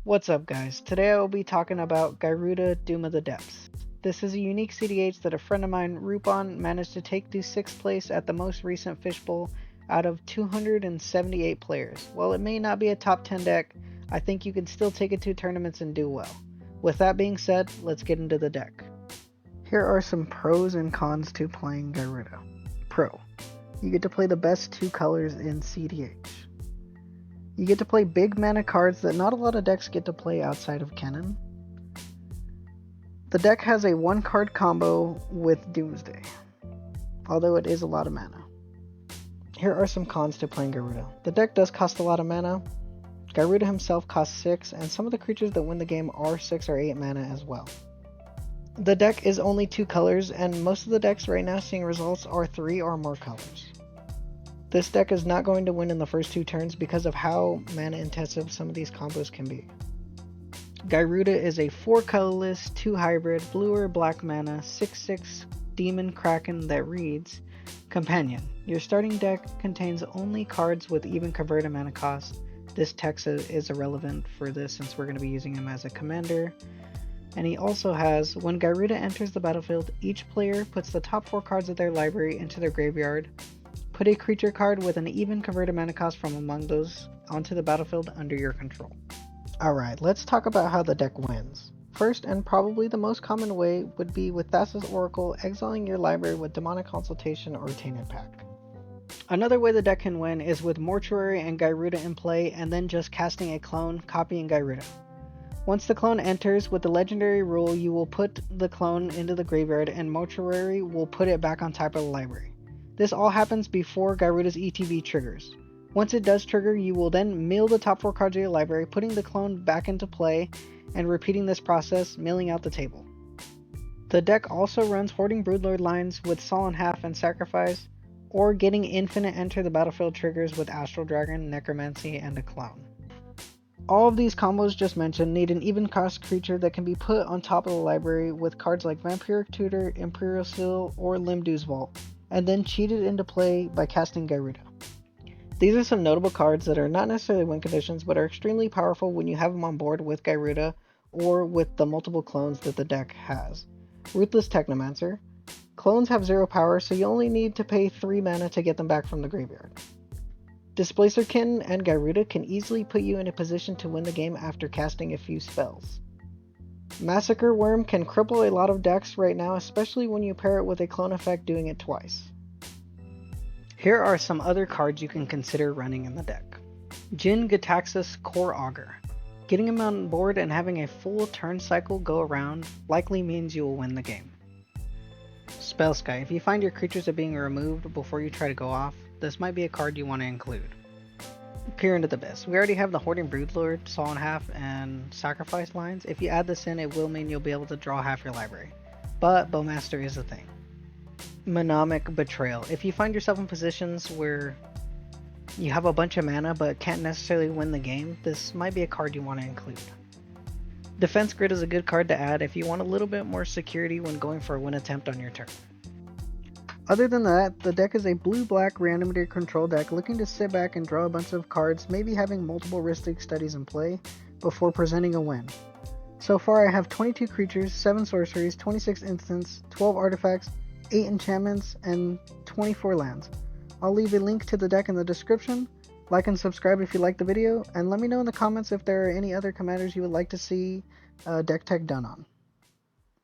What's up guys, today I will be talking about Gyruda Doom of the Depths. This is a unique cEDH that a friend of mine, Rupon, managed to take to 6th place at the most recent Fishbowl out of 278 players. While it may not be a top 10 deck, I think you can still take it to tournaments and do well. With that being said, let's get into the deck. Here are some pros and cons to playing Gyruda. Pro: you get to play the best two colors in cEDH. You get to play big mana cards that not a lot of decks get to play outside of Kennen. The deck has a 1-card combo with Doomsday, although it is a lot of mana. Here are some cons to playing Gyruda. The deck does cost a lot of mana. Gyruda himself costs 6, and some of the creatures that win the game are 6 or 8 mana as well. The deck is only 2 colors, and most of the decks right now seeing results are 3 or more colors. This deck is not going to win in the first 2 turns because of how mana intensive some of these combos can be. Gyruda is a 4 colorless, 2 hybrid, blue or black mana, 6/6 demon kraken that reads, Companion. Your starting deck contains only cards with even converted mana cost. This text is irrelevant for this since we're going to be using him as a commander. And he also has, when Gyruda enters the battlefield, each player puts the top 4 cards of their library into their graveyard. Put a creature card with an even converted mana cost from among those onto the battlefield under your control. Alright, let's talk about how the deck wins. First, and probably the most common way, would be with Thassa's Oracle, exiling your library with Demonic Consultation or Tainted Pact. Another way the deck can win is with Mortuary and Gyruda in play, and then just casting a clone, copying Gyruda. Once the clone enters, with the legendary rule, you will put the clone into the graveyard, and Mortuary will put it back on top of the library. This all happens before Gyruda's ETB triggers. Once it does trigger, you will then mill the top 4 cards of your library, putting the clone back into play, and repeating this process, milling out the table. The deck also runs Hoarding Broodlord lines with Sullen Half and Sacrifice, or getting infinite enter the battlefield triggers with Astral Dragon, Necromancy, and a clone. All of these combos just mentioned need an even cost creature that can be put on top of the library with cards like Vampiric Tutor, Imperial Seal, or Limdu's Vault, and then cheated into play by casting Gyruda. These are some notable cards that are not necessarily win conditions, but are extremely powerful when you have them on board with Gyruda or with the multiple clones that the deck has. Ruthless Technomancer. Clones have 0 power, so you only need to pay 3 mana to get them back from the graveyard. Displacerkin and Gyruda can easily put you in a position to win the game after casting a few spells. Massacre Worm can cripple a lot of decks right now, especially when you pair it with a clone effect doing it twice. Here are some other cards you can consider running in the deck. Jin Gitaxias Core Augur. Getting him on board and having a full turn cycle go around likely means you will win the game. Spellsky. If you find your creatures are being removed before you try to go off, this might be a card you want to include. Peer into the Abyss. We already have the Hoarding Broodlord, Sullen Half, and Sacrifice lines. If you add this in, it will mean you'll be able to draw half your library. But Bowmaster is a thing. Mnemonic Betrayal. If you find yourself in positions where you have a bunch of mana but can't necessarily win the game, this might be a card you want to include. Defense Grid is a good card to add if you want a little bit more security when going for a win attempt on your turn. Other than that, the deck is a blue-black randomity control deck looking to sit back and draw a bunch of cards, maybe having multiple Rhystic Studies in play, before presenting a win. So far I have 22 creatures, 7 sorceries, 26 instants, 12 artifacts, 8 enchantments, and 24 lands. I'll leave a link to the deck in the description. Like and subscribe if you liked the video, and let me know in the comments if there are any other commanders you would like to see deck tech done on.